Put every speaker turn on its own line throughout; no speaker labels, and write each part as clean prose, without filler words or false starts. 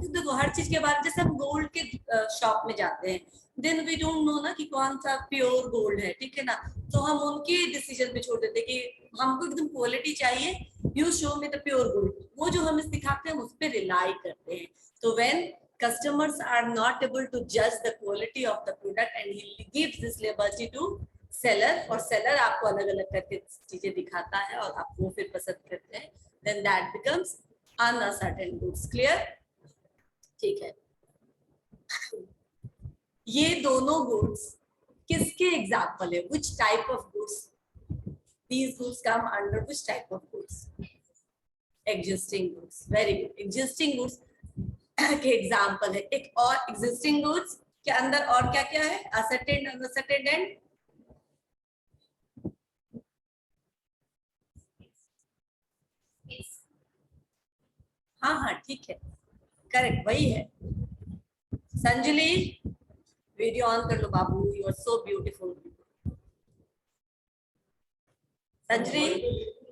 देखो हर चीज के बारे में, जैसे हम गोल्ड के शॉप में जाते हैं, देन वी डोंट नो ना कि कौन सा प्योर गोल्ड है, ठीक है ना, तो हम उनके डिसीजन पे छोड़ देते कि हमको एकदम क्वालिटी चाहिए, you show me the pure gold, वो जो हमें सिखाते हैं उस पर रिलाई करते हैं। तो when customers are not able to judge the quality of the product and he gives this liberty to seller, और seller आपको अलग अलग करके चीजें दिखाता है और आप वो फिर पसंद करते हैं, then that becomes uncertain goods। clear? ठीक है, ये दोनों गुड्स किसके एग्जाम्पल है? which type of goods? these goods come under which type of goods? existing goods। very good, existing goods के एग्जाम्पल है। एक और एग्जिस्टिंग गुड्स के अंदर और क्या क्या है? असर्टेन, अनअसर्टेन एंड हाँ हाँ ठीक है, करेक्ट वही है। संजलि वीडियो ऑन कर लो बाबू, यू आर सो ब्यूटीफुल। संजलि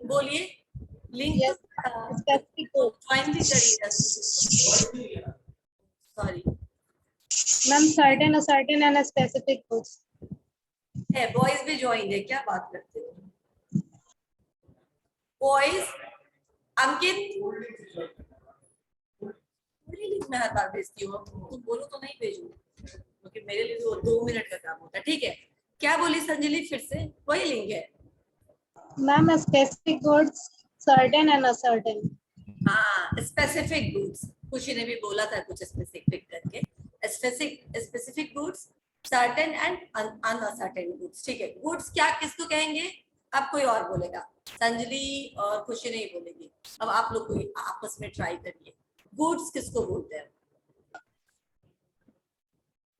बोलिए, लिंक ज्वाइन भी करिए। Sorry
ma'am, certain, ascertain and specific goods
है, बॉयज भी ज्वाइन है, क्या बात करते हो बॉयज? अंकित मैं हर बार भेजती हूँ, तुम बोलो तो नहीं भेजू, क्योंकि मेरे लिए वो 2 मिनट का काम होता है। ठीक है, क्या बोली संजलि? फिर से वही लिंक है
ma'am, specific goods, certain and ascertain.
हाँ, स्पेसिफिक गुड्स, खुशी ने भी बोला था कुछ स्पेसिफिक करके, specific goods, certain and uncertain goods. ठीक है, गुड्स क्या किसको कहेंगे? अब कोई और बोलेगा, संजलि और खुशी नहीं बोलेगी, अब आप लोग कोई आपस में ट्राई करिए, गुड्स किसको बोलते हैं?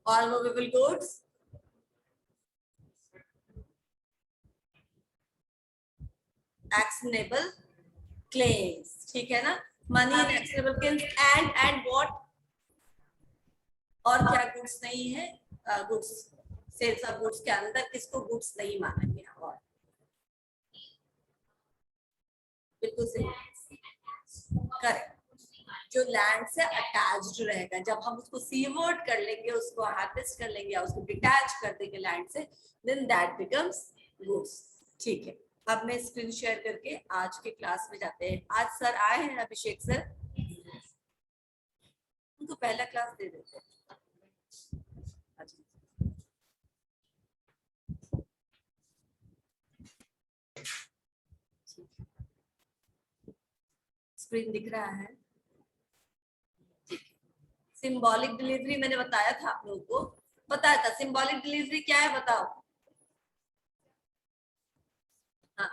All movable goods, actionable claims, ठीक है ना, money in actionable claims and what, और क्या गुड्स नहीं है? गुड्स, सेल्स ऑफ गुड्स के अंदर किसको गुड्स नहीं माना गया? और बिल्कुल सही, करेक्ट, जो लैंड से अटैच्ड रहेगा, जब हम उसको सीवर्ड कर लेंगे, उसको हार्वेस्ट कर लेंगे या उसको डिटैच कर देंगे लैंड से, देन दैट बिकम्स गुड्स। ठीक है, अब मैं स्क्रीन शेयर करके आज के क्लास में जाते हैं। आज सर आए हैं, अभिषेक सर, उनको पहला क्लास दे देते हैं। स्क्रीन दिख रहा है? सिंबॉलिक डिलीवरी मैंने बताया था आप लोगों को, बताया था सिंबॉलिक डिलीवरी क्या है, बताओ। हाँ,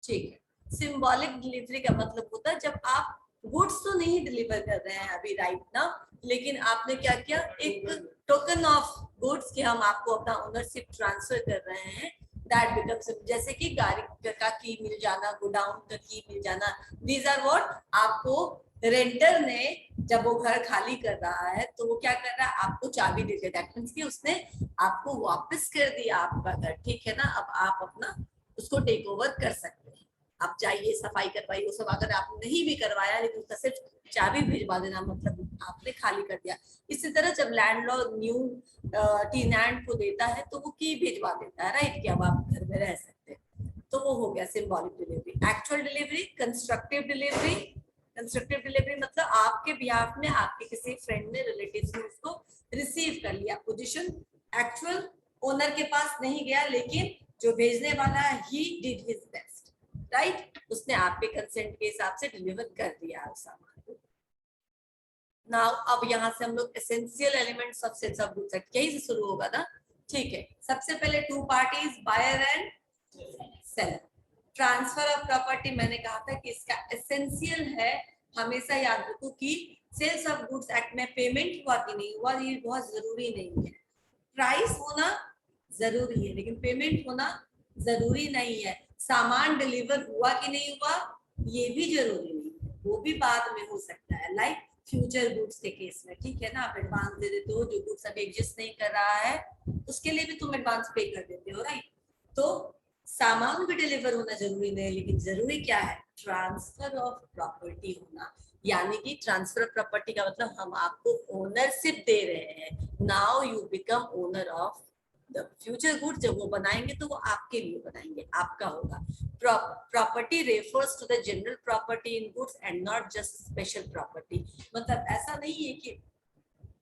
ठीक है, सिंबॉलिक डिलीवरी का मतलब होता है जब आप गुड्स तो नहीं डिलीवर कर रहे हैं अभी राइट ना, लेकिन आपने क्या किया, एक टोकन ऑफ गुड्स कि हम आपको अपना ओनरशिप ट्रांसफर कर रहे हैं, दैट बिकम्स, जैसे कि गाड़ी का की मिल जाना, गोडाउन का की मिल जाना, दीज आर व्हाट, आपको रेंटर ने जब वो घर खाली कर रहा है तो वो क्या कर रहा है, आपको चाबी दे दिया, दैट मींस कि उसने आपको वापस कर दिया आपका घर, ठीक है ना, अब आप अपना उसको टेक ओवर कर सकते हैं, आप चाहिए सफाई करवाइए, वो सब अगर आप नहीं भी करवाया लेकिन उसका सिर्फ चाबी भिजवा देना, मतलब आपने खाली कर दिया। इसी तरह जब लैंडलॉर्ड न्यू टेनेंट को देता है तो वो की भिजवा देता है, राइट, कि अब आप घर में रह सकते हैं, तो वो हो गया symbolic delivery. Actual delivery, constructive delivery, constructive delivery मतलब आपके बिहाफ में आपके किसी फ्रेंड ने, रिलेटिव ने उसको रिसीव कर लिया, पोजीशन एक्चुअल ओनर के पास नहीं गया, लेकिन जो भेजने वाला है he did his best, right, उसने आपके कंसेंट के हिसाब से डिलीवर कर दिया सामान। नाउ अब यहाँ से हम लोग essential elements of sales of goods act यही से शुरू होगा ना, ठीक है। सबसे पहले two parties, buyer and seller. Transfer of property मैंने कहा था कि इसका एसेंशियल है, हमेशा याद रखो कि सेल्स ऑफ गुड्स एक्ट में पेमेंट हुआ कि नहीं हुआ ये बहुत जरूरी नहीं है, प्राइस होना जरूरी है लेकिन पेमेंट होना जरूरी नहीं है, सामान डिलीवर हुआ कि नहीं हुआ ये भी जरूरी नहीं है, वो भी बाद में हो सकता है, लाइक फ्यूचर गुड्स के केस में, ठीक है ना, आप एडवांस दे देते हो, जो गुड्स अभी एग्जिस्ट नहीं कर रहा है उसके लिए भी तुम एडवांस पे कर देते हो, राइट। तो सामान भी डिलीवर होना जरूरी नहीं, लेकिन जरूरी क्या है, ट्रांसफर ऑफ प्रॉपर्टी होना। यानी कि ट्रांसफर ऑफ प्रॉपर्टी का मतलब हम आपको ओनरशिप दे रहे हैं, now you become owner of the future good. जब वो बनाएंगे तो वो आपके लिए बनाएंगे, आपका होगा। Property refers to the general property in goods and not just special property. मतलब ऐसा नहीं है कि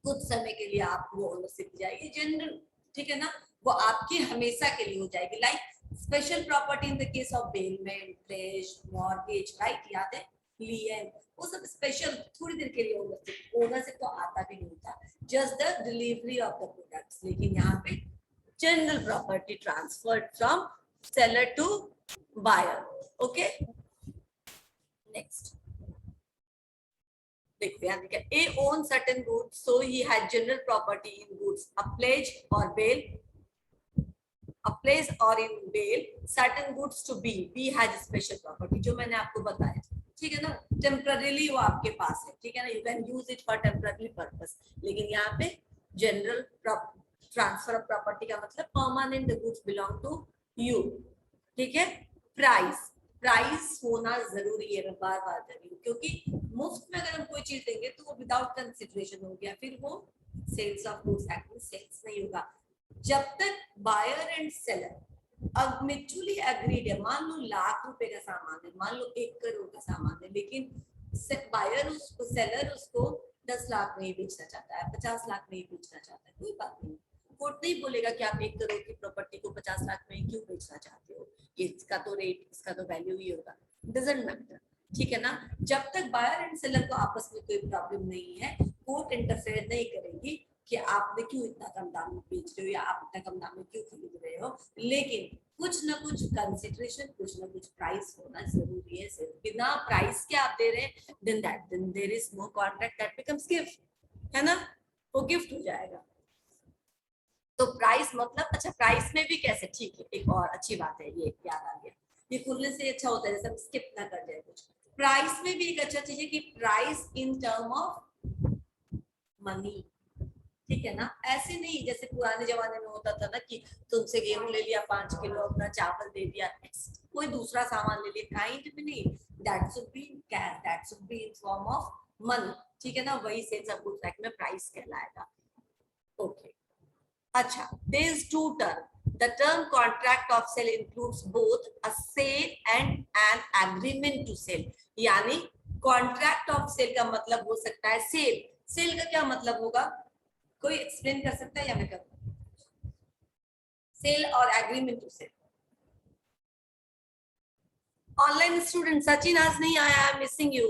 कुछ समय के लिए आपको ओनरशिप दी जाएगी, जनरल, ठीक है ना, वो आपकी हमेशा के लिए हो जाएगी। Like special property in the case of bailment, pledge, mortgage, right, याद है, लियन, वो सब स्पेशल थोड़ी देर के लिए ओनरशिप तो आता भी नहीं था, just the delivery of the products. लेकिन यहाँ पे general property transferred from seller to buyer. Okay, next देखते हैं। A owns certain goods, so he had general property in goods. A pledge or bail, a place or in bail certain goods to B. B has special property, जो मैंने आपको बताया, ठीक है ना, temporarily वो आपके पास है, ठीक है ना, you can use it for temporary purpose. लेकिन यहाँ पे जनरल ट्रांसफर ऑफ प्रॉपर्टी का मतलब permanent, the goods belong to you, ठीक है। प्राइस, प्राइस होना जरूरी है, मैं बार बार कर रही हूँ, क्योंकि मुफ्त में अगर हम कोई चीज देंगे तो वो विदाउट कंसिडरेशन हो गया, फिर वो सेल्स ऑफ गुड्स एक्ट में सेल्स नहीं होगा। जब तक बायर एंड सेलर अब म्यूचुअली एग्रीड है, मान लो ₹1,00,000 का सामान है, मान लो 1 करोड़ का सामान है, लेकिन बायर उसको, सेलर उसको 10 लाख में ही बेचना चाहता है, 50 लाख में ही बेचना चाहता है, कोई बात नहीं, कोर्ट नहीं बोलेगा कि आप 1 करोड़ की प्रॉपर्टी को 50 लाख में क्यों बेचना चाहते हो, इसका तो रेट, इसका तो वैल्यू ही होगा, डजंट मैटर, ठीक है ना। जब तक बायर एंड सेलर को आपस में कोई प्रॉब्लम नहीं है, कोर्ट इंटरफेयर नहीं करेगी कि आपने क्यों इतना कम दाम में बेच रहे हो या आप इतना कम दाम में क्यों खरीद रहे हो। लेकिन कुछ ना कुछ कंसिडरेशन, कुछ ना कुछ प्राइस होना जरूरी है। सिर्फ बिना प्राइस के आप दे रहे हैं, then there is no contract, that becomes gift, है ना, वो गिफ्ट हो जाएगा। तो प्राइस मतलब, अच्छा प्राइस में भी कैसे, ठीक है, एक और अच्छी बात है, ये याद आ गया, ये खुलने से अच्छा होता है, जैसे हम स्किप ना कर जाए कुछ। प्राइस में भी एक अच्छा चीज है कि price in term of money, ठीक है ना, ऐसे नहीं जैसे पुराने जमाने में होता था ना कि तुमसे गेहूं ले लिया 5 किलो, अपना चावल दे दिया, कोई दूसरा सामान ले लिया, काइंड में नहीं, that should be cash, that should be in form of money, ठीक है ना, वही सेल्स ऑफ गुड्स एक्ट में प्राइस कहलाएगा। ओके, अच्छा, there is two term. The term contract of sale includes both a sale and an agreement to sell. यानी contract of sale का मतलब हो सकता है सेल, सेल का क्या मतलब होगा, कोई एक्सप्लेन कर सकता है या मैं करूं, सेल और agreement to sale. Online student Sachin आज नहीं आया, I am missing you.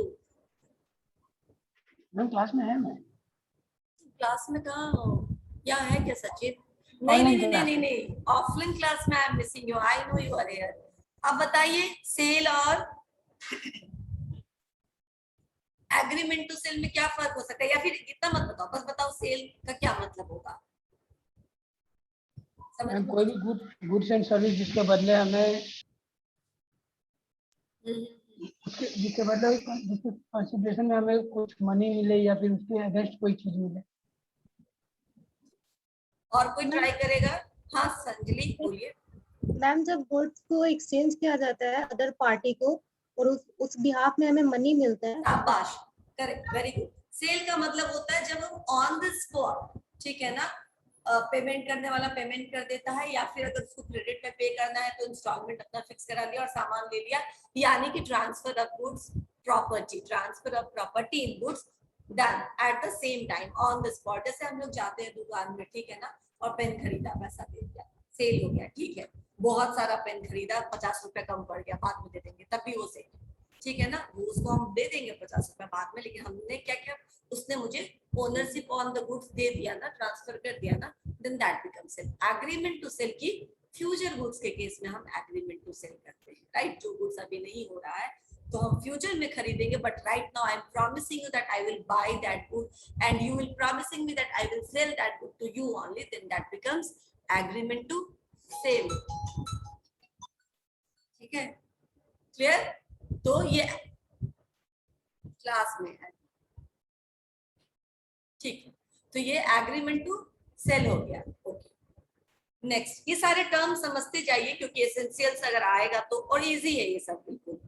Ma'am class में है, मैं
क्लास में कहाँ हो, क्या है क्या सचिन? नहीं नहीं नहीं नहीं नहीं, ऑफलाइन क्लास में I am missing you, I know you are here. अब बताइए सेल और एग्रीमेंट टू सेल में क्या फर्क हो सकता है, या फिर इतना मत बताओ, बस बताओ सेल का क्या मतलब होगा।
मैम कोई भी गुड्स एंड सर्विस जिसके बदले हमें जिसके बदले जिसके कंसिडरेशन में हमें कुछ मनी मिले या फिर उसके अगेंस्ट कोई चीज मिले।
और कोई ट्राई करेगा? हाँ संजलि बोलिए।
मैम जब गुड्स को एक्सचेंज किया जाता है अदर पार्टी को और उस बिहाफ में हमें मनी मिलता है।
शाबाश, करेक्ट, वेरी गुड। सेल का मतलब होता है जब हम ऑन द स्पॉट, ठीक है ना, पेमेंट करने वाला पेमेंट कर देता है, या फिर अगर उसको क्रेडिट पे पे करना है तो इंस्टॉलमेंट अपना फिक्स करा लिया और सामान ले लिया, यानी कि transfer of goods property, transfer of property in goods done at the same time on the spot. जैसे हम लोग जाते हैं दुकान में, ठीक है ना, और पेन खरीदा, पैसा दे दिया, सेल हो गया, ठीक है, बहुत सारा पेन खरीदा, 50 रुपए कम पड़ गया, बाद में दे देंगे, तब भी वो सेल, ठीक है ना, वो उसको हम दे देंगे 50 रुपए बाद में, लेकिन हमने क्या किया, उसने मुझे ओनरशिप ऑन द गुड्स दे दिया ना, ट्रांसफर कर दिया ना, then that becomes sale. Agreement to sell की फ्यूचर गुड्स के केस में हम एग्रीमेंट टू सेल करते हैं, राइट, जो गुड्स अभी नहीं हो रहा है तो हम फ्यूचर में खरीदेंगे, but right now I am promising you that I will buy that good and you will promising me that I will sell that good to you only, then that becomes agreement to sell, ठीक है, clear. तो ये class में है। ठीक है, तो ये एग्रीमेंट टू सेल हो गया। ओके, नेक्स्ट, ये सारे टर्म समझते जाइए क्योंकि एसेंशियल्स अगर आएगा तो, और इजी है ये सब बिल्कुल।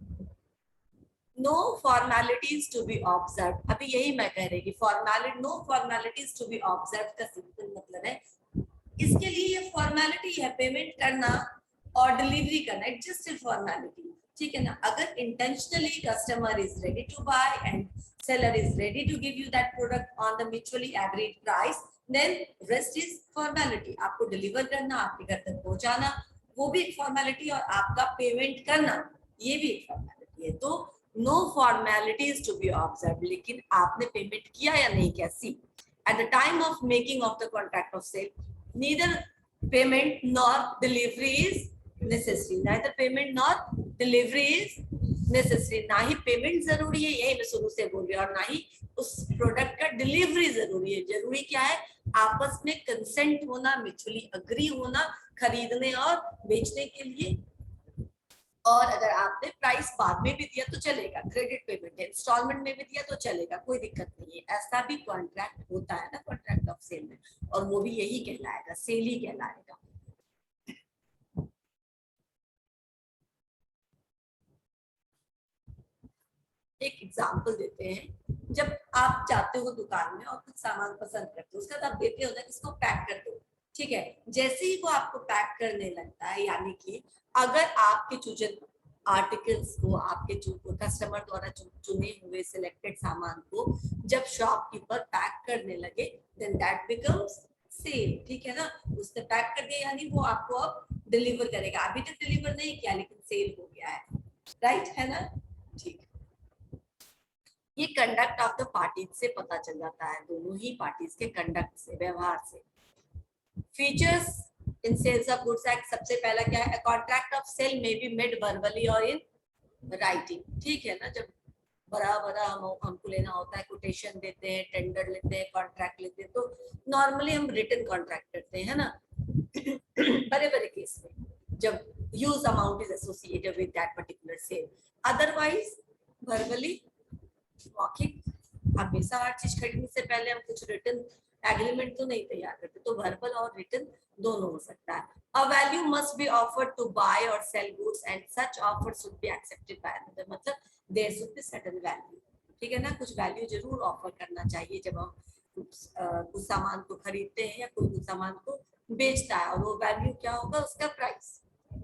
No formalities to be observe, अभी यही मैं कह रही कि formality, no formalities to be observe का सिंपल मतलब है, इसके लिए ये फॉर्मेलिटी है पेमेंट करना और डिलीवरी करना, इट जस्ट ए फॉर्मेलिटी, ठीक है ना। अगर intentionally customer is ready to buy and seller is ready to give you that product on the mutually agreed price, then rest is formality। आपको deliver करना, आपके घर तक पहुंचाना, वो भी एक फॉर्मेलिटी, और आपका पेमेंट करना, ये भी एक फॉर्मेलिटी है। तो no formalities to be observe, लेकिन आपने पेमेंट किया या नहीं किया। सी, at the time of making of the contract of sale, neither payment nor delivery is necessary, neither payment nor delivery is necessary, ना ही पेमेंट जरूरी है, यही मैं शुरू से बोल रही हूँ, और ना ही उस प्रोडक्ट का डिलीवरी जरूरी है। जरूरी क्या है, आपस में कंसेंट होना, म्यूचुअली अग्री होना खरीदने और बेचने के लिए। और अगर आपने प्राइस बाद में भी दिया तो चलेगा, क्रेडिट पेमेंट है, इंस्टॉलमेंट में भी दिया तो चलेगा, कोई दिक्कत नहीं है। ऐसा भी कॉन्ट्रैक्ट होता है ना कॉन्ट्रैक्ट ऑफ सेल में, और वो भी यही कहलाएगा, सेल ही कहलाएगा। एक एग्जांपल देते हैं, जब आप जाते हो दुकान में और कुछ सामान पसंद करते हो, उसका तो आप देते हो ना, इसको पैक कर दो, ठीक है। जैसे ही वो आपको पैक करने लगता है, यानी कि अगर आपके चूजन आर्टिकल्स को, आपके कस्टमर द्वारा चुने हुए सिलेक्टेड सामान को जब शॉपकीपर पैक करने लगे, देन दैट बिकम्स सेल, ठीक है ना। उसने पैक कर दिया यानी वो आपको अब डिलीवर करेगा। अभी तक डिलीवर नहीं किया लेकिन सेल हो गया है, राइट है ना, ठीक। ये कंडक्ट ऑफ द पार्टीज से पता चल जाता है, दोनों ही पार्टीज के कंडक्ट से, व्यवहार से। Features in sales of goods act, सबसे पहला क्या है, contract of sale may be made verbally और इन राइटिंग, ठीक है ना। जब बड़ा बड़ा हमको लेना होता है, कोटेशन देते हैं, टेंडर लेते हैं, कॉन्ट्रैक्ट लेते हैं, तो नॉर्मली हम रिटन कॉन्ट्रैक्ट करते हैं ना बड़े बड़े केस में, जब huge amount is associated with that particular sale. Otherwise verbally, मौखिक, हमेशा हर चीज खरीदने से पहले हम कुछ रिटन एग्रीमेंट तो नहीं तैयार करते, तो वर्बल और रिटन दोनों हो सकता है। A value must be offered to buy or sell goods and such offer should be accepted by another, मतलब there should be certain value, ठीक है ना। कुछ वैल्यू जरूर ऑफर करना चाहिए जब हम कुछ सामान को खरीदते हैं या कोई कुछ सामान को बेचता है, और वो वैल्यू क्या होगा, उसका प्राइस,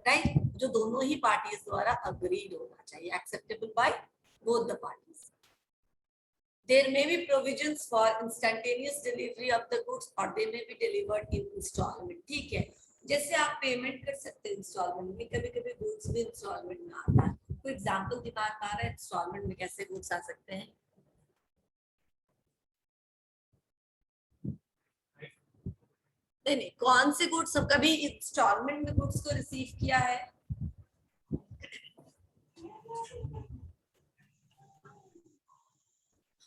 राइट, जो दोनों ही पार्टीज द्वारा अग्रीड होना चाहिए, acceptable by both the parties. There may be provisions for instantaneous delivery of the goods or they may be delivered in installment, ठीक है। जैसे आप पेमेंट कर सकते हैं इंस्टॉलमेंट में, कभी कभी गुड्स भी इंस्टॉलमेंट में आता है। कोई एग्जांपल दिमाग में आ रहा है इंस्टॉलमेंट में कैसे गुड्स आ सकते हैं? नहीं, कौन से गुड्स, कभी इंस्टॉलमेंट में गुड्स को रिसीव किया है?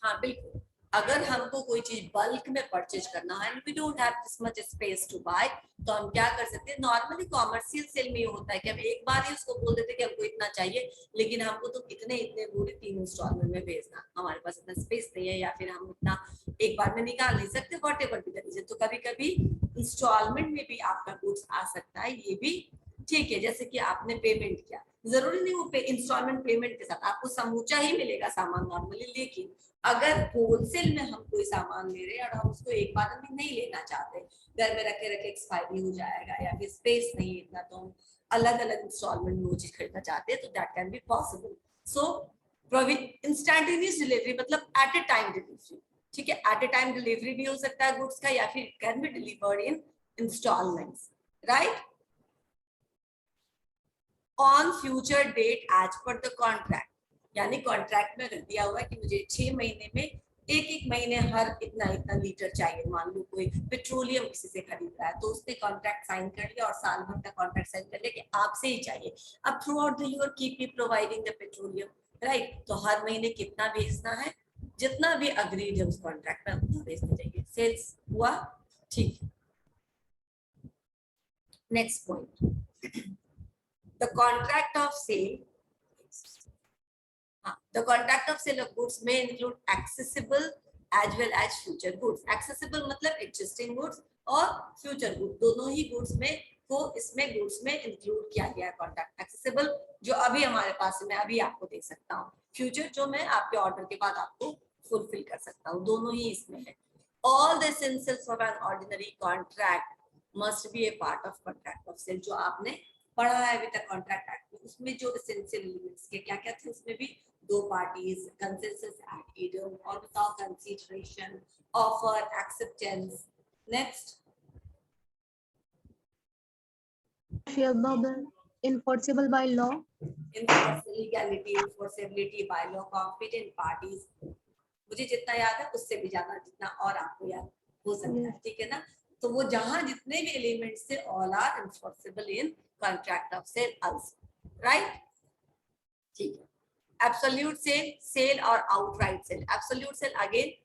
हाँ बिल्कुल, अगर हमको कोई चीज बल्क में परचेज करना है, we don't have this much space to buy, तो हम क्या कर सकते हैं, नॉर्मली कॉमर्शियल सेल में ये होता है कि हम एक बार ही उसको बोल देते हैं कि हमको इतना चाहिए, लेकिन हमको तो इतने इतने पूरे 3 इंस्टॉलमेंट में भेजना, हमारे पास इतना स्पेस नहीं है, या फिर हम इतना एक बार में निकाल नहीं सकते, व्हाटएवर भी रीजन, तो कभी कभी इंस्टॉलमेंट में भी आपका गुड्स आ सकता है, ये भी ठीक है। जैसे कि आपने पेमेंट किया, जरूरी नहीं वो इंस्टॉलमेंट पेमेंट के साथ आपको समूचा ही मिलेगा सामान नॉर्मली, लेकिन अगर होलसेल में हम कोई सामान ले रहे हैं और हम उसको एक बार में नहीं लेना चाहते, घर में रखे रखे एक्सपायरी हो जाएगा या फिर स्पेस नहीं है इतना, तो हम अलग अलग इंस्टॉलमेंट में वो चीज खरीदना चाहते हैं, तो that can be possible. So instantaneous delivery मतलब एट ए टाइम डिलीवरी, ठीक है, एट ए टाइम डिलीवरी भी हो सकता है गुड्स का, या फिर can be delivered in installments, right, on future date as per the contract, यानी कॉन्ट्रैक्ट में रख दिया हुआ है कि मुझे 6 महीने में एक महीने हर इतना इतना लीटर चाहिए। मान लो कोई पेट्रोलियम किसी से खरीद रहा है, तो उसने कॉन्ट्रैक्ट साइन कर लिया और साल भर का कॉन्ट्रैक्ट साइन कर लिया कि आपसे ही चाहिए। अब through out the year keep you providing the petroleum, right, तो हर महीने कितना भेजना है, जितना भी अग्रीड है उस कॉन्ट्रैक्ट में उतना भेजना चाहिए। सेल्स हुआ, ठीक। Next point, the contract of sale, the contract of sale of goods may include accessible as well as future goods. Accessible मतलब एग्जिस्टिंग गुड्स और फ्यूचर गुड, दोनों ही गुड्स में को इसमें गुड्स में इंक्लूड किया गया है कॉन्ट्रैक्ट। एक्सेसिबल जो अभी हमारे पास है, मैं अभी आपको दे सकता हूँ, फ्यूचर जो मैं आपके ऑर्डर के बाद आपको फुलफिल कर सकता हूँ, दोनों ही इसमें है। All the essentials of an ordinary contract must be a part of contract of sale. जो आपने पढ़ा है अभी तक कॉन्ट्रैक्ट एक्ट में, उसमें जो एसेंशियल एलिमेंट्स के क्या क्या थे, उसमें भी दो पार्टीज, कंसेंसस एट इडियम और without consideration, offer, acceptance. Next,
enforceable by law,
legality, enforceability by law, competent parties। मुझे जितना याद है उससे भी ज्यादा जितना और आपको याद हो सकता है, ठीक है ना। तो वो जहां जितने भी एलिमेंट्स थे, all are enforceable in contract of sale also, right? ठीक है। एब्सोल्यूट सेल, सेल और outright sale. Absolute sale again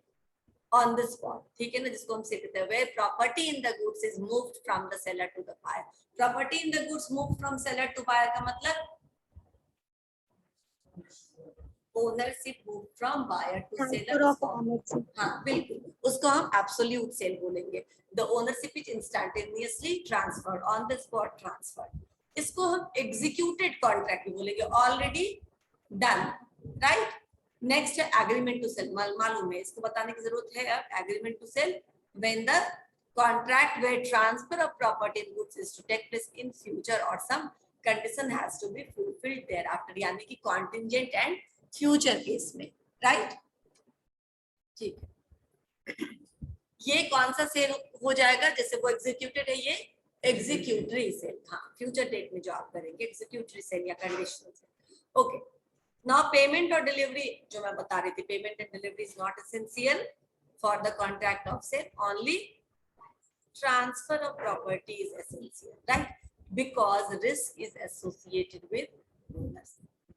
on the spot, ठीक है ना, जिसको हम से कहते हैं where property in the goods is moved from the seller to the buyer। property in the goods moved from seller to buyer का मतलब ownership move from buyer to
transfer
seller.
of ownership,
हाँ बिल्कुल, उसको हम absolute sale बोलेंगे। The ownership is instantaneously transferred, on the spot transferred. इसको हम executed contract बोलेंगे, ऑलरेडी डन, राइट। नेक्स्ट है एग्रीमेंट टू सेल। मालूम है, इसको बताने की जरूरत है अब। Agreement to sell when the contract where transfer of property and goods is to take place in future or some condition has to be fulfilled thereafter, यानी कि contingent and future केस में, राइट। ठीक है, ये कौन सा cell हो जाएगा, जैसे वो एग्जीक्यूटेड है, ये एग्जीक्यूटरी सेल। हाँ, फ्यूचर डेट में जो आप करेंगे एग्जीक्यूटरी सेल या conditional sale. Okay, now payment और डिलीवरी जो मैं बता रही थी, payment and delivery is not essential for the contract of sale, only transfer of property is essential, right? Because risk is associated with owners.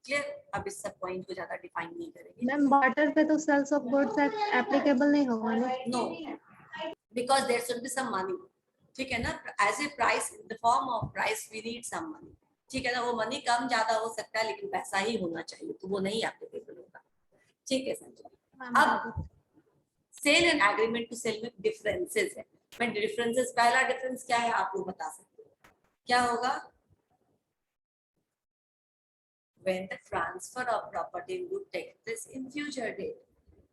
Clear? अब इस सब point को ज्यादा डिफाइन नहीं करेंगे।
मैम बार्टर पे तो सेल्स ऑफ गुड्स एप्लीकेबल नहीं होगा ना?
No, because there should be some money, ठीक है ना। As a price, in the form of price, we need some money, ठीक है ना। वो मनी कम ज्यादा हो सकता है, लेकिन पैसा ही होना चाहिए, तो वो नहीं एप्लीकेबल होगा, ठीक है संजय। अब sale and agreement to sell में डिफरेंसेस है। मैं डिफरेंसेस, पहला डिफरेंस क्या है आप लोग बता सकते हो, क्या होगा? When the transfer of property and good takes place in future date,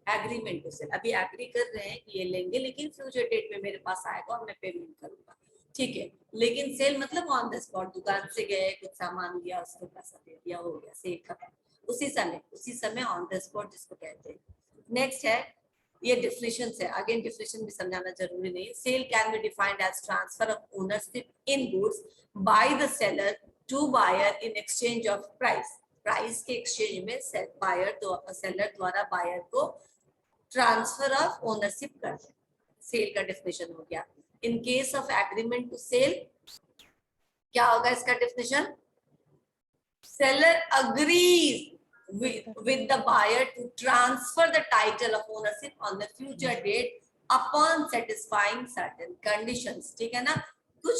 agreement to sell. अभी एग्री कर रहे हैं कि ये लेंगे, लेकिन फ्यूचर डेट में मेरे पास आएगा और मैं पेमेंट करूंगा, ठीक है। लेकिन सेल मतलब ऑन द स्पॉट, दुकान से गए, कुछ सामान लिया, उसको पैसा दे दिया, हो गया, सेल खत्म, उसी समय ऑन द स्पॉट जिसको कहते हैं। नेक्स्ट है, ये डिफिनेशन है, अगेन डिफिनेशन भी समझाना जरूरी नहीं। Sale can be defined as transfer of ownership in goods by the seller to buyer in exchange of price. Price के एक्सचेंज में सेलर द्वारा बायर को ट्रांसफर ऑफ ओनरशिप कर दे। सेल का डेफिनेशन हो गया। In case of agreement to sell क्या होगा इसका definition? Seller agrees with the buyer to transfer the title of ownership on the future date upon satisfying certain conditions, ठीक है ना। कुछ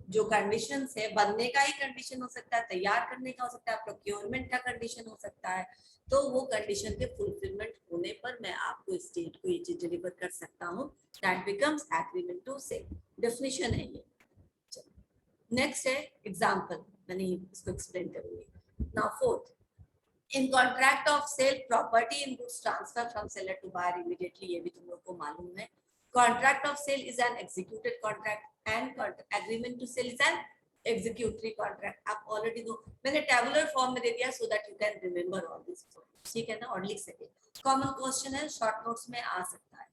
जो कंडीशंस है, बनने का ही कंडीशन हो सकता है, तैयार करने का हो सकता है, प्रोक्योरमेंट का कंडीशन हो सकता है, तो वो कंडीशन के फुलफिलमेंट होने पर मैं आपको इस डेट को ये चीज डिलीवर कर सकता हूँ। That becomes agreement to sell. Definition है ये। नेक्स्ट है एग्जांपल, मैंने इसको एक्सप्लेन करूंगी। Now fourth, in contract of sale property and goods transfer from seller to buyer immediately, ये भी तुम लोग को मालूम है। contract of sale is an executed contract and agreement to sell is an executory contract। आप already दो, मैंने टेबुलर फॉर्म में दे दिया so that you can remember all this, ठीक है ना, और लिख सके। कॉमन क्वेश्चन है, शॉर्ट नोट्स में आ सकता है।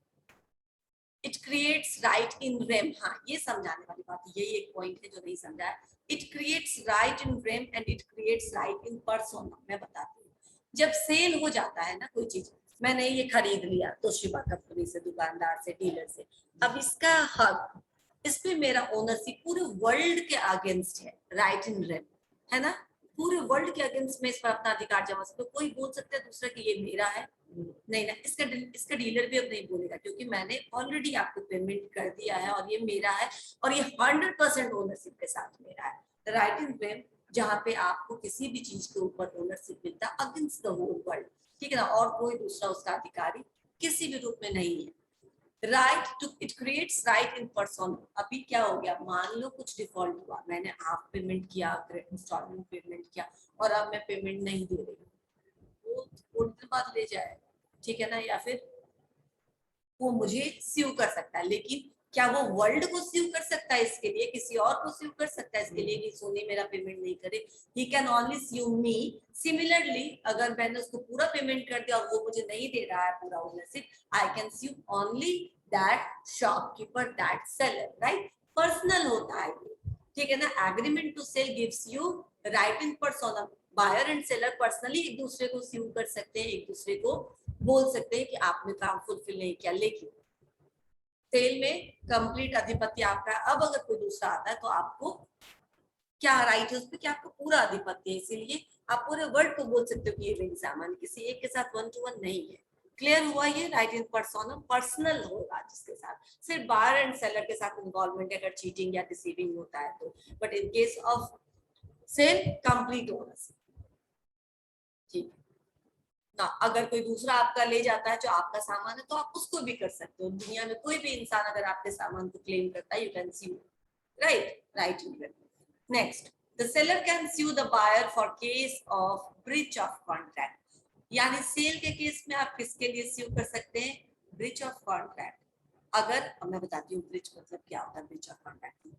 It creates right in rem, हाँ ये समझाने वाली बात है, यही एक पॉइंट है जो नहीं समझा है। It creates right in rem and it creates right in persona. मैं बताती हूँ, जब सेल हो जाता है ना कोई चीज, मैंने ये खरीद लिया तोशिबा कंपनी से, दुकानदार से, डीलर से, अब इसका हक, इस पे मेरा ओनरशिप पूरे वर्ल्ड के अगेंस्ट है, राइट इन रेम, है ना। पूरे वर्ल्ड के अगेंस्ट में इस पर अपना अधिकार जमा सकते। कोई बोल सकता है दूसरा कि ये मेरा है, नहीं ना, इसका डीलर भी अब नहीं बोलेगा, क्योंकि मैंने ऑलरेडी आपको पेमेंट कर दिया है और ये मेरा है और ये 100% ओनरशिप के साथ मेरा है। राइट इन रेम जहाँ पे आपको किसी भी चीज के ऊपर ओनरशिप मिलता है अगेंस्ट द होल वर्ल्ड, ठीक है ना, और कोई दूसरा उसका अधिकारी किसी भी रूप में नहीं है। Right to it creates right in person. अभी क्या हो गया, मान लो कुछ डिफॉल्ट हुआ, मैंने हाफ पेमेंट किया, इंस्टॉलमेंट पेमेंट किया और अब मैं पेमेंट नहीं दे रही, वो थोड़ी देर बाद ले जाएगा, ठीक है ना, या फिर वो मुझे स्यू कर सकता है। लेकिन क्या वो वर्ल्ड को स्यू कर सकता है इसके लिए, किसी और को स्यू कर सकता है इसके लिए कि सोनी मेरा पेमेंट नहीं करे? He can only sue me. Similarly अगर मैंने उसको पूरा पेमेंट कर दिया और वो मुझे नहीं दे रहा है पूरा ownership, I can sue only that shopkeeper, that seller, right? Personal होता है ये, ठीक है ना। Agreement to sell gives you right in persona. Buyer and seller personally एक दूसरे को स्यू कर सकते हैं, एक दूसरे को बोल सकते हैं कि आपने काम फुलफिल नहीं किया। लेकिन सेल में कंप्लीट अधिपत्य आपका। अब अगर कोई दूसरा आता है तो आपको क्या राइट है उस पर, क्या आपको पूरा अधिपत्य है, इसीलिए आप पूरे वर्ल्ड को बोल सकते हो कि ये मेरी सामान, किसी एक के साथ 1 to 1 नहीं है। क्लियर हुआ ये? राइट इन पर्सोना पर्सनल होगा जिसके साथ, सिर्फ बायर एंड सेलर के साथ इन्वॉल्वमेंट अगर चीटिंग या डिसीविंग होता है तो। But in case of sale complete ownership, ठीक ना। अगर कोई दूसरा आपका ले जाता है जो आपका सामान है तो आप उसको भी कर सकते हो। दुनिया में कोई भी इंसान अगर आपके सामान को क्लेम करता है, you can sue, right in next, the seller can sue the buyer for case of breach of contract। यानी सेल के केस में आप किसके लिए स्यू कर सकते हैं? Breach of contract. अगर, अब मैं बताती हूँ ब्रीच मतलब क्या होता है, ब्रीच ऑफ कॉन्ट्रैक्ट।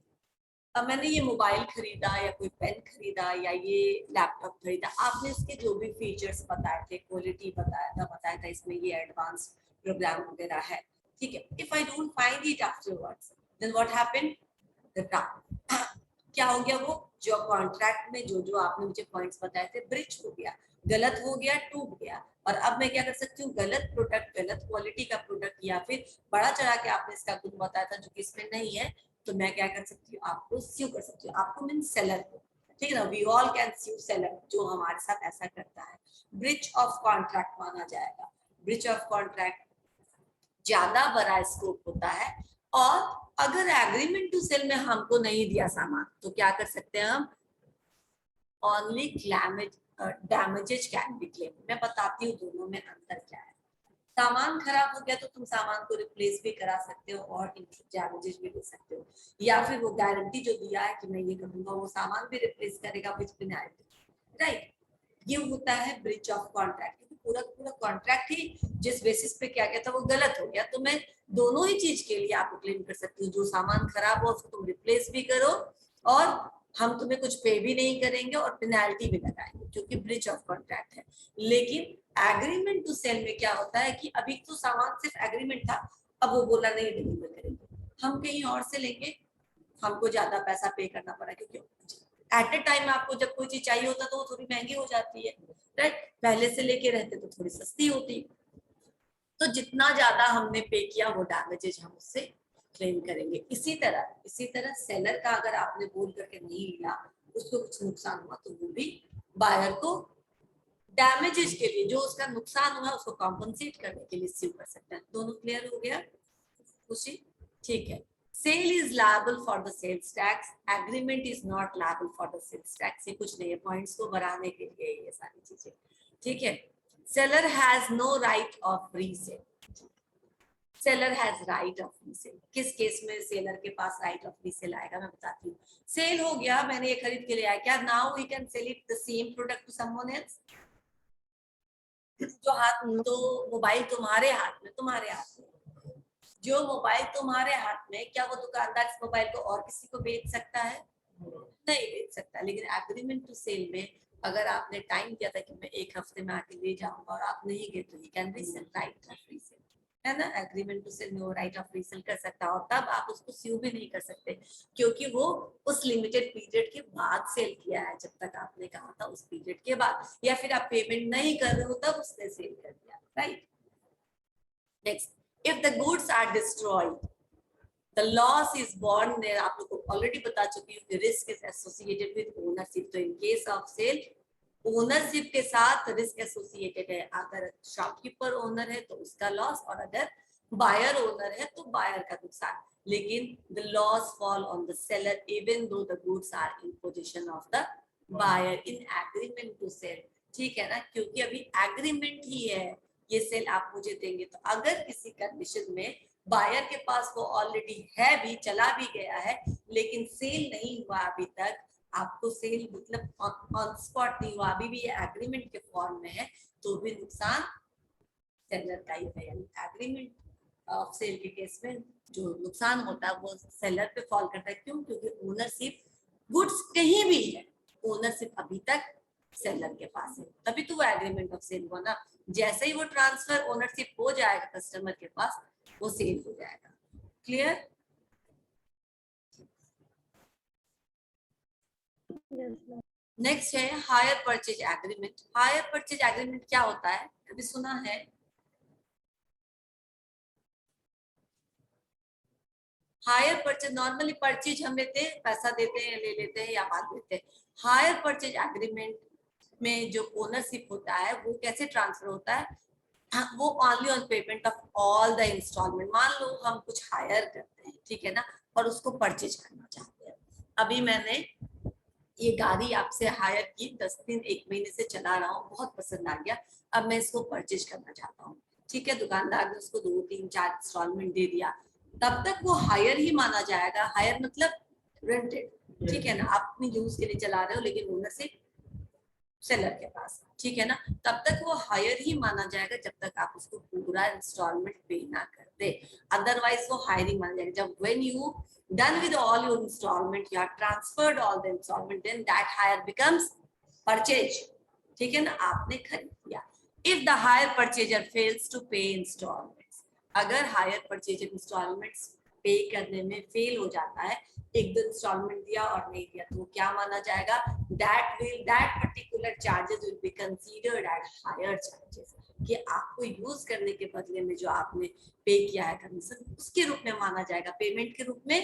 अब मैंने ये मोबाइल खरीदा या कोई पेन खरीदा या ये लैपटॉप खरीदा, आपने इसके जो भी फीचर्स बताए थे, क्वालिटी बताया था इसमें ये एडवांस प्रोग्राम वगैरह है, ठीक है। If I don't find it afterwards, then what happened? क्या हो गया, वो जो कॉन्ट्रैक्ट में जो जो आपने मुझे पॉइंट्स बताए थे, ब्रिच हो गया, गलत हो गया, टूट गया। और अब मैं क्या कर सकती हूँ, गलत प्रोडक्ट, गलत क्वालिटी का प्रोडक्ट या फिर बड़ा चढ़ा के आपने इसका गुण बताया था जो कि इसमें नहीं है, तो मैं क्या कर सकती हूँ, आपको स्यू कर सकती हूँ। आपको मीन सेलर को, ठीक है ना। We all can sue seller जो हमारे साथ ऐसा करता है। ब्रिच ऑफ कॉन्ट्रैक्ट माना जाएगा। ब्रिच ऑफ कॉन्ट्रैक्ट ज्यादा बड़ा स्कोप होता है। और अगर एग्रीमेंट टू सेल में हमको नहीं दिया सामान तो क्या कर सकते हैं हम? Only damages can be claim. मैं बताती हूँ दोनों में अंतर क्या है। सामान खराब हो गया तो तुम सामान को रिप्लेस भी करा सकते हो और डैमेजेस भी दे सकते हो, या फिर वो गारंटी जो दिया है कि मैं ये करूंगा वो सामान भी रिप्लेस करेगा विद पेनल्टी, राइट। ये होता है ब्रीच ऑफ कॉन्ट्रैक्ट, क्योंकि पूरा पूरा कॉन्ट्रैक्ट ही जिस बेसिस पे क्या गया था वो गलत हो गया। तो मैं दोनों ही चीज के लिए आपको क्लेम कर सकती हूँ, जो सामान खराब हो उसको तुम रिप्लेस भी करो और हम तुम्हें कुछ पे भी नहीं करेंगे और पेनल्टी भी लगाएंगे, क्योंकि ब्रीच ऑफ कॉन्ट्रैक्ट है। लेकिन एग्रीमेंट टू सेल में क्या होता है कि अभी तो सामान सिर्फ एग्रीमेंट था, अब वो बोला नहीं डिलीवर करेंगे, हम कहीं और से लेंगे, हमको ज्यादा पैसा पे करना पड़ा, क्योंकि एट ए टाइम आपको जब कोई चीज चाहिए होता तो वो थोड़ी महंगी हो जाती है, राइट। पहले से लेके रहते तो थोड़ी सस्ती होती। तो जितना ज्यादा हमने पे किया वो डैमेजेज हम उससे क्लेम करेंगे। इसी तरह सेलर का अगर आपने बोल करके नहीं लिया, उसको कुछ नुकसान हुआ तो वो भी बायर को डैमेजेस के लिए, जो उसका नुकसान हुआ उसको कॉम्पनसेट करने के लिए स्यू कर सकता है। दोनों क्लियर हो गया? खुशी? ठीक है। Sale is liable for the sales tax, agreement is not liable for the sales tax. ये कुछ नहीं है, पॉइंट्स को बढ़ाने के लिए ये सारी चीजें, ठीक है। Seller has no right of resale. Seller has right of resale. किस केस में सेलर के पास राइट ऑफ रीसेल आएगा, मैं बताती हूँ। सेल हो गया, मैंने ये खरीद के लिया, क्या now we can sell it the same product to someone else? जो हाथ, तो मोबाइल तुम्हारे हाथ में, जो मोबाइल तुम्हारे हाथ में, क्या वो दुकानदार इस मोबाइल को और किसी को बेच सकता है? नहीं बेच सकता। लेकिन एग्रीमेंट टू सेल में अगर आपने टाइम दिया था कि मैं 1 हफ्ते में आके ले जाऊंगा और आप नहीं गए तो he can resale, right of resale, है ना। एग्रीमेंट टू सेल में वो राइट ऑफ रीसेल कर सकता है, और तब आप उसको स्यू भी नहीं कर सकते, क्योंकि वो उस लिमिटेड पीरियड के बाद सेल किया है, जब तक आपने कहा था उस पीरियड के बाद, या फिर आप पेमेंट नहीं कर रहे हो तब उसने सेल कर दिया, right. Next, if the goods are destroyed the loss is borne, मैं आप लोगों को ऑलरेडी बता चुकी हूँ कि risk is associated with ownership. तो in case of sale ownership के साथ रिस्क एसोसिएटेड है। अगर शॉपकीपर ओनर है तो उसका लॉस, और अगर बायर ओनर है तो बायर का नुकसान। लेकिन the loss fall on the seller even though the goods are in position of the buyer in agreement to sell, ठीक है ना। क्योंकि अभी एग्रीमेंट ही है, ये सेल आप मुझे देंगे। तो अगर किसी कंडीशन में बायर के पास वो ऑलरेडी है भी, चला भी गया है, लेकिन सेल नहीं हुआ अभी तक, आपको सेल मतलब ऑन स्पॉट नहीं हुआ, अभी भी ये एग्रीमेंट के फॉर्म में है, तो भी नुकसान सेलर का ही है। यानी एग्रीमेंट ऑफ सेल के केस में जो नुकसान होता है वो सेलर पे फॉल करता है। क्यों? क्योंकि ओनरशिप गुड्स कहीं भी है, ओनरशिप अभी तक सेलर के पास है, तभी तो वो एग्रीमेंट ऑफ सेल हुआ ना। जैसे ही वो ट्रांसफर ओनरशिप हो जाएगा कस्टमर के पास, वो सेल हो जाएगा। क्लियर? नेक्स्ट है higher purchase agreement. Higher purchase agreement क्या होता है, अभी सुना है? हायर परचेज, नॉर्मली परचेज हम लेते हैं, पैसा देते हैं, ले लेते हैं या बाद देते हैं। हायर परचेज एग्रीमेंट में जो ओनरशिप होता है वो कैसे ट्रांसफर होता है? वो only on payment of all the installment. मान लो हम कुछ हायर करते हैं, ठीक है ना, और उसको परचेज करना चाहते हैं। अभी मैंने ये गाड़ी आपसे हायर की, 10 दिन 1 महीने से चला रहा हूँ, बहुत पसंद आ गया, अब मैं इसको परचेज करना चाहता हूँ। ठीक है, दुकानदार ने उसको 2, 3, 4 इंस्टॉलमेंट दे दिया, तब तक वो हायर ही माना जाएगा। हायर मतलब रेंटेड, ठीक है ना, आप अपनी यूज के लिए चला रहे हो, लेकिन ओनरशिप सेलर के पास, ठीक है ना, तब तक वो हायर ही माना जाएगा जब तक आप उसको पूरा इंस्टॉलमेंट पे ना कर दे, अदरवाइज वो हायरिंग माना जाएगा। जब when you done with all your installment, you have transferred all the installment, then that hire becomes purchase, ठीक है ना, आपने खरीद लिया। if the hire purchaser fails to pay installments, अगर hire purchaser installments पे करने में फेल हो जाता है, 1-2 इंस्टॉलमेंट दिया और नहीं दिया, तो क्या माना जाएगा? that particular charges will be considered as higher charges, कि आपको यूज करने के बदले में जो आपने पे किया है कमीशन, उसके रूप में माना जाएगा, पेमेंट के रूप में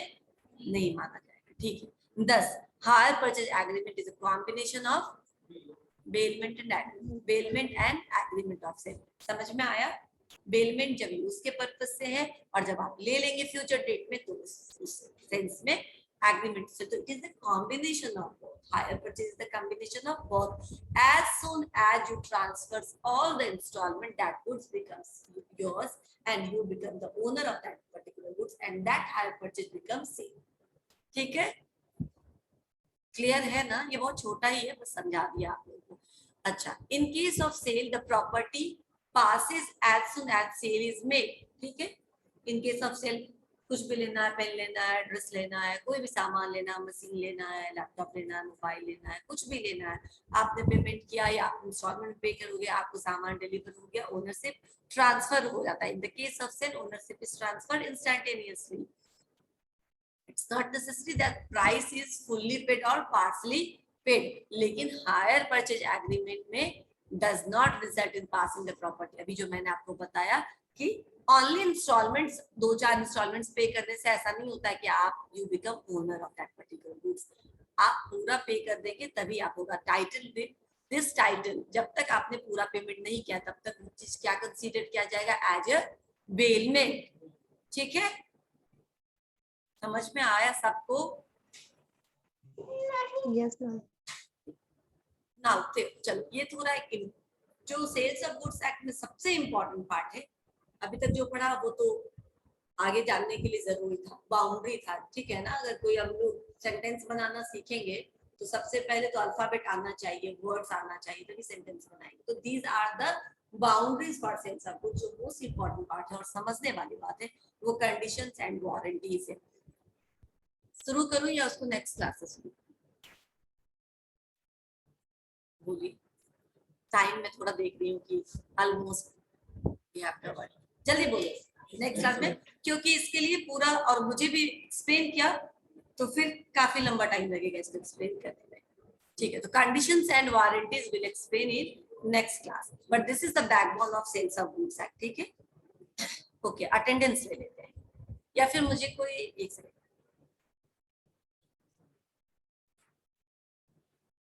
नहीं माना जाएगा। ठीक है। 10 hire purchase agreement is a combination of bailment and agreement of sale. समझ में आया? बेलमेंट जब यूज के पर्पज से है, और जब आप ले लेंगे फ्यूचर डेट में, तो उस सेंस में agreement. So it is the combination of both. Hire purchase is the combination of both. As soon as you transfer all the installment, that goods becomes yours and you become the owner of that particular goods, and that hire purchase becomes sale. ठीक है? Clear है ना? ये बहुत छोटा ही है, बस समझा दिया आप लोगों को। अच्छा, in case of sale, the property passes as soon as sale is made. ठीक है? In case of sale, कुछ भी लेना है, पेन लेना है, ड्रेस लेना है, कोई भी सामान लेना है, मशीन लेना है, लैपटॉप लेना है, मोबाइल लेना है, कुछ भी लेना है, आपने पेमेंट किया या इंस्टॉलमेंट पे करोगे, आपको सामान डिलीवर हो गया, ओनरशिप ट्रांसफर हो जाता है। In the case of sale, ownership is transferred instantaneously. It's not necessary that price is fully paid और पार्शली पेड, लेकिन हायर परचेज एग्रीमेंट में does not result in passing the property. अभी जो मैंने आपको बताया कि ओनली इंस्टॉलमेंट्स, 2-4 इंस्टॉलमेंट्स पे करने से ऐसा नहीं होता है कि आप you become owner of that particular goods. आप पूरा पे कर देंगे तभी आप होगा। टाइटल विद दिस टाइटल, जब तक आपने पूरा पेमेंट नहीं किया तब तक वो चीज क्या कंसीडर किया जाएगा? As a bailment. ठीक है, समझ में आया सबको?
Yes ma'am.
नाउ चलो, ये थोड़ा जो सेल्स ऑफ गुड्स एक्ट में सबसे इंपॉर्टेंट पार्ट है, अभी तक जो पढ़ा वो तो आगे जानने के लिए जरूरी था, बाउंड्री था। ठीक है ना? अगर कोई हम लोग सेंटेंस बनाना सीखेंगे तो सबसे पहले तो अल्फाबेट आना चाहिए, वर्ड्स आना चाहिए, तभी सेंटेंस बनाएंगे। तो these are the boundaries for sales of goods. जो मोस्ट इंपॉर्टेंट पार्ट है और समझने वाली बात है वो कंडीशंस एंड वारंटीज है। शुरू करूं या उसको नेक्स्ट क्लास से शुरू? बोलिए, टाइम में थोड़ा देख रही हूँ कि ऑलमोस्ट वी हैव कवर्ड। जल्दी बोलिए नेक्स्ट क्लास में, क्योंकि इसके लिए पूरा और मुझे भी एक्सप्लेन किया तो फिर काफी लंबा टाइम लगेगा इसको एक्सप्लेन करने में। ठीक है, तो conditions and warranties will explain in next class, but this is the backbone of sales of goods act. ठीक है, ओके, अटेंडेंस ले लेते हैं, या फिर मुझे कोई एक सेकंड